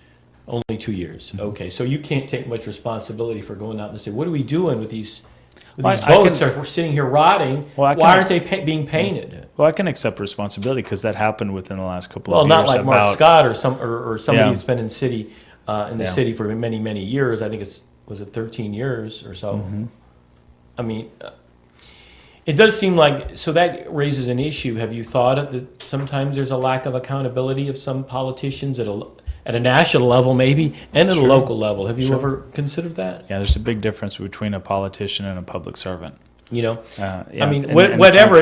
Only 2 years. Mm-hmm. Okay, so you can't take much responsibility for going out and say, "What are we doing with these?" These boats are sitting here rotting. Why aren't they being painted? Well, I can accept responsibility because that happened within the last couple of years. Well, not like Mark Scott or somebody who's been in city city for many, many years. I think was it 13 years or so. Mm-hmm. I mean, it does seem like, so that raises an issue. Have you thought that sometimes there's a lack of accountability of some politicians at a national level maybe, and at a local level? Have you ever considered that? Yeah, there's a big difference between a politician and a public servant. I mean, whatever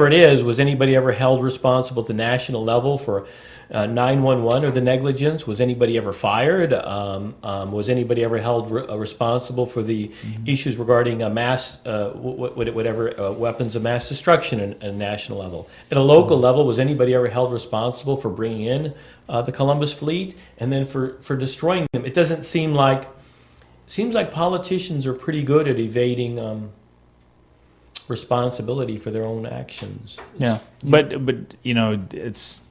it is, was anybody ever held responsible at the national level for 911 or the negligence? Was anybody ever fired? Was anybody ever held responsible for the issues regarding weapons of mass destruction at a national level? At a local level, was anybody ever held responsible for bringing in the Columbus fleet and then for destroying them? It doesn't seem like politicians are pretty good at evading responsibility for their own actions. Yeah, but it's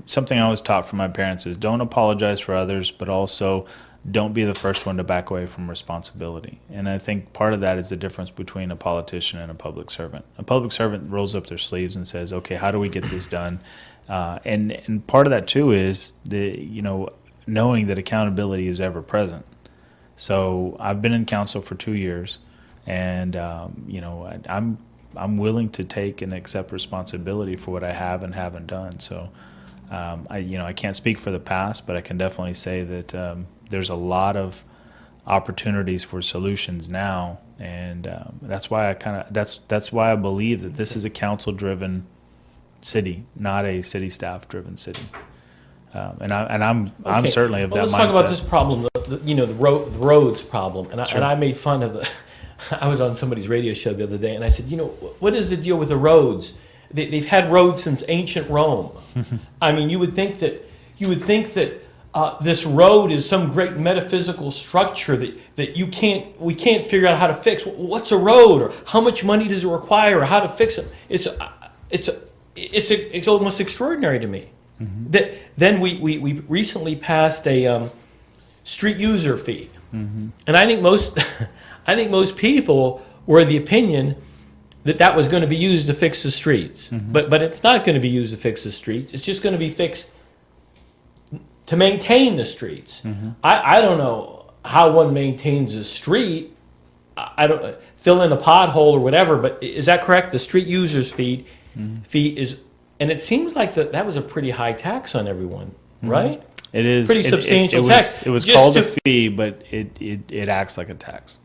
something I was taught from my parents is don't apologize for others, but also don't be the first one to back away from responsibility. And I think part of that is the difference between a politician and a public servant. A public servant rolls up their sleeves and says, "Okay, how do we get this done?" And part of that too is knowing that accountability is ever present. So I've been in council for 2 years, and I'm willing to take and accept responsibility for what I have and haven't done. So I can't speak for the past, but I can definitely say that there's a lot of opportunities for solutions now, and that's why that's why I believe that this is a council-driven city, not a city staff-driven city. I'm certainly of that mindset. Let's talk about this problem, the roads problem, and I made fun of the. I was on somebody's radio show the other day, and I said, what is the deal with the roads? They've had roads since ancient Rome. I mean, you would think that this road is some great metaphysical structure that we can't figure out how to fix. What's a road, or how much money does it require, or how to fix it? It's almost extraordinary to me. Mm-hmm. Then we recently passed a street user fee, and I think most people were of the opinion that was going to be used to fix the streets. Mm-hmm. But it's not going to be used to fix the streets. It's just going to be fixed to maintain the streets. Mm-hmm. I don't know how one maintains a street. I don't fill in a pothole or whatever, but is that correct? The street users fee is, and it seems like that was a pretty high tax on everyone, right? It is pretty substantial tax. It was called a fee, but it acts like a tax.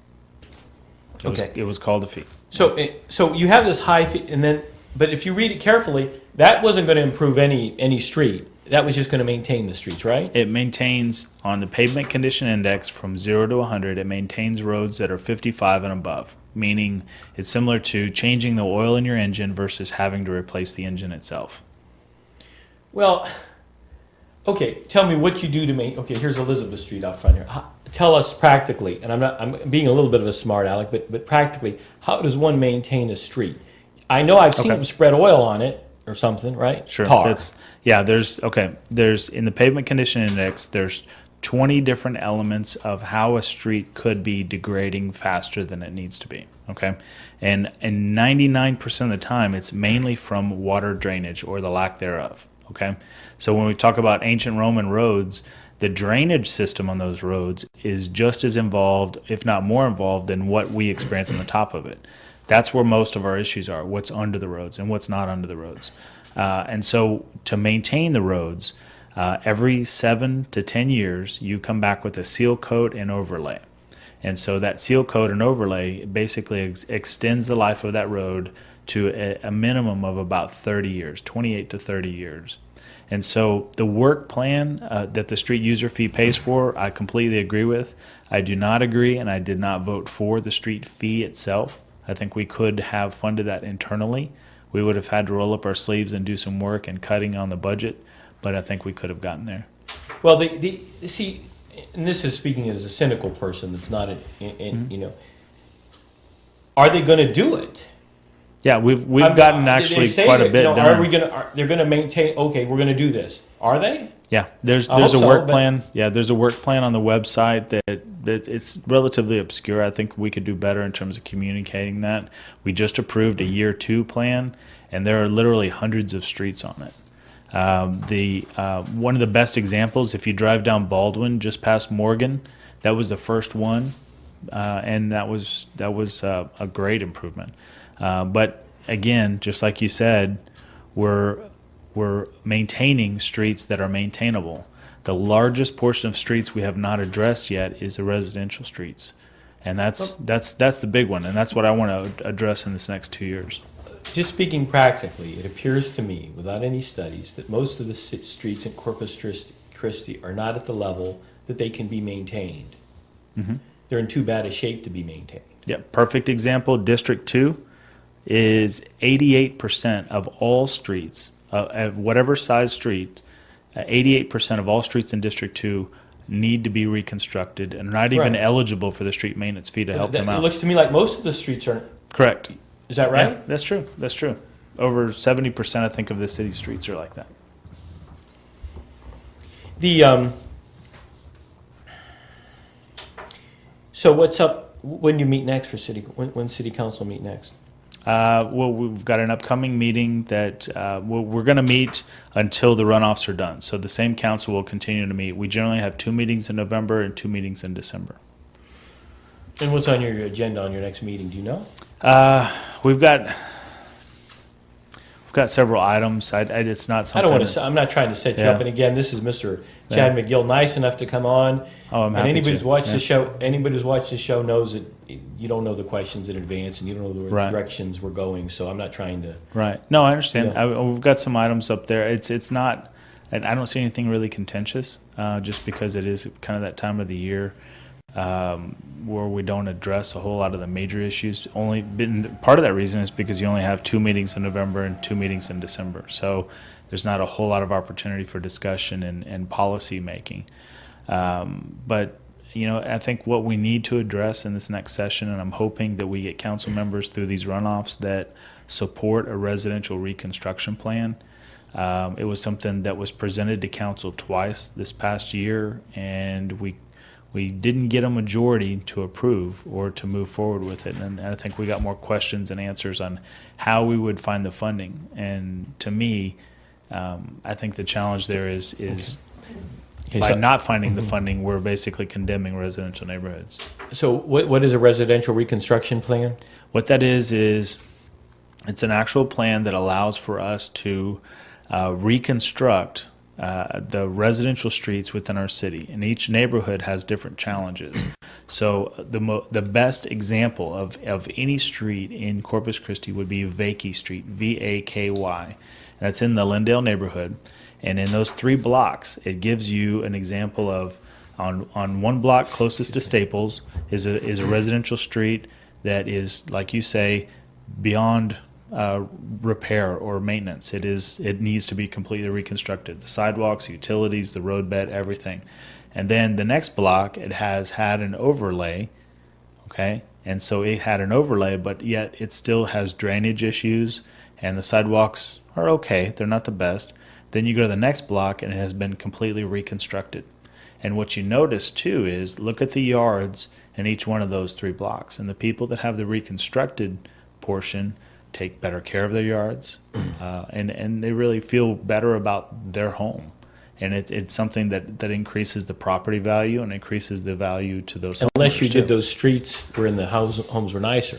It was called a fee. So you have this high fee, but if you read it carefully, that wasn't going to improve any street. That was just going to maintain the streets, right? It maintains, on the pavement condition index, from 0 to 100, it maintains roads that are 55 and above, meaning it's similar to changing the oil in your engine versus having to replace the engine itself. Well, okay, tell me what you do to maintain. Okay, here's Elizabeth Street out front here. Tell us practically, and I'm being a little bit of a smart aleck, but practically, how does one maintain a street? I know I've seen them spread oil on it or something, right? Sure. Tar. There's in the pavement condition index, there's 20 different elements of how a street could be degrading faster than it needs to be. Okay, and 99% of the time, it's mainly from water drainage or the lack thereof. Okay, so when we talk about ancient Roman roads, the drainage system on those roads is just as involved, if not more involved, than what we experience on the top of it. That's where most of our issues are, what's under the roads and what's not under the roads. And so to maintain the roads, every 7 to 10 years, you come back with a seal coat and overlay. And so that seal coat and overlay basically extends the life of that road to a minimum of about 30 years, 28 to 30 years. And so the work plan that the street user fee pays for, I completely agree with. I do not agree, and I did not vote for the street fee itself. I think we could have funded that internally. We would have had to roll up our sleeves and do some work and cutting on the budget, but I think we could have gotten there. Well, see, and this is speaking as a cynical person that's not, you know, are they going to do it? Yeah, we've gotten actually quite a bit done. They're going to maintain, okay, we're going to do this. Are they? Yeah, there's a work plan. Yeah, there's a work plan on the website that it's relatively obscure. I think we could do better in terms of communicating that. We just approved a year 2 plan, and there are literally hundreds of streets on it. One of the best examples, if you drive down Baldwin just past Morgan, that was the first one, and that was a great improvement. But again, just like you said, we're maintaining streets that are maintainable. The largest portion of streets we have not addressed yet is the residential streets, and that's the big one, and that's what I want to address in this next 2 years. Just speaking practically, it appears to me, without any studies, that most of the streets in Corpus Christi are not at the level that they can be maintained. Mm-hmm. They're in too bad a shape to be maintained. Yeah, perfect example. District 2 is 88% of all streets, of whatever size street, 88% of all streets in District 2 need to be reconstructed and are not even eligible for the street maintenance fee to help them out. It looks to me like most of the streets are. Correct. Is that right? Yeah, that's true. That's true. Over 70%, I think, of the city streets are like that. So what's up when you meet next for when city council meet next? Well, we've got an upcoming meeting that we're going to meet until the runoffs are done. So the same council will continue to meet. We generally have 2 meetings in November and 2 meetings in December. And what's on your agenda on your next meeting? Do you know? We've got several items. It's not something. I don't want to. I'm not trying to set you up. And again, this is Mr. Chad Magill, nice enough to come on. Oh, I'm happy anybody who's watched Yeah. the show, anybody who's watched the show knows that you don't know the questions in advance, and you don't know the directions we're going. So I'm not trying to. Right. No, I understand. Yeah. We've got some items up there. It's not. I don't see anything really contentious, just because it is kind of that time of the year where we don't address a whole lot of the major issues. Part of that reason is because you only have 2 meetings in November and 2 meetings in December. So there's not a whole lot of opportunity for discussion and policy making. But I think what we need to address in this next session, and I'm hoping that we get council members through these runoffs that support a residential reconstruction plan. It was something that was presented to council twice this past year, and we didn't get a majority to approve or to move forward with it. And I think we got more questions and answers on how we would find the funding. And to me, I think the challenge there is by not finding the funding, we're basically condemning residential neighborhoods. So what is a residential reconstruction plan? What that is it's an actual plan that allows for us to reconstruct the residential streets within our city, and each neighborhood has different challenges. So the best example of any street in Corpus Christi would be Vakey Street, V-A-K-Y. That's in the Lindale neighborhood, and in those 3 blocks, it gives you an example of on one block closest to Staples is a residential street that is, like you say, beyond repair or maintenance. It needs to be completely reconstructed. The sidewalks, utilities, the roadbed, everything. And then the next block, it has had an overlay, okay? And so it had an overlay, but yet it still has drainage issues, and the sidewalks are okay. They're not the best. Then you go to the next block, and it has been completely reconstructed. And what you notice, too, is look at the yards in each one of those 3 blocks. And the people that have the reconstructed portion, take better care of their yards, and they really feel better about their home. And it's something that increases the property value and increases the value to those Unless homeowners you did too. those streets wherein the homes were nicer.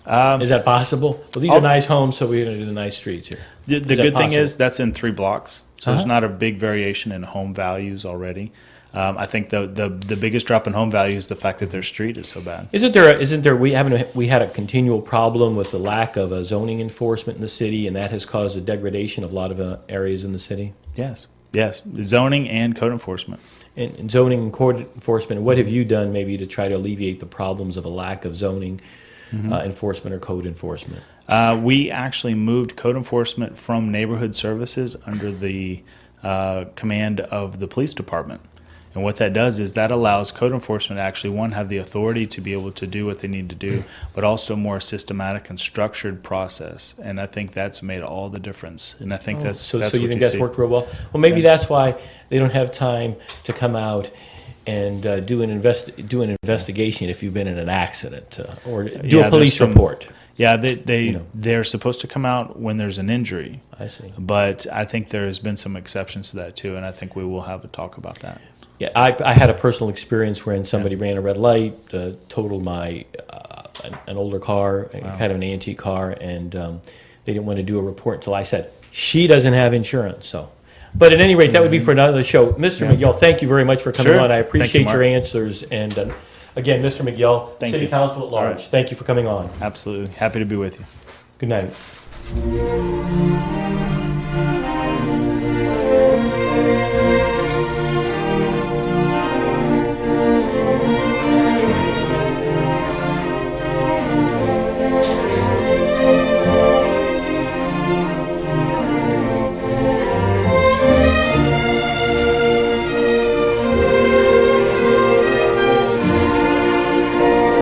Is that possible? Well, these are nice homes, so we're going to do the nice streets here. The that good thing possible? is that's in 3 blocks, so there's Uh-huh. not a big variation in home values already. I think the biggest drop in home value is the fact that their street is so bad. Isn't there, we had a continual problem with the lack of zoning enforcement in the city, and that has caused a degradation of a lot of areas in the city? Yes, zoning and code enforcement. And zoning and court enforcement, what have you done maybe to try to alleviate the problems of a lack of zoning enforcement or code enforcement? We actually moved code enforcement from neighborhood services under the command of the police department. And what that does is that allows code enforcement to actually, one, have the authority to be able to do what they need to do, but also a more systematic and structured process. And I think that's made all the difference. And I think that's So that's you what think you that's see. worked real well? Well, maybe Yeah. that's why they don't have time to come out and do an investigation if you've been in an accident or do Yeah, a police there's some- report. Yeah, they You know. they're supposed to come out when there's an injury, I see. but I think there has been some exceptions to that too, and I think we will have a talk about that. Yeah, I had a personal experience wherein somebody ran a red light, totaled my an older car, kind of an antique car, and they didn't want to do a report until I said she doesn't have insurance. So, but at any rate, that would be for another show. Mr. McGill, thank you very much for coming Sure. on. I Thank you, appreciate your Mark. answers. And again, Mr. McGill, Thank City you. Council at large, All right. thank you for coming on. Absolutely, happy to be with you. Good night.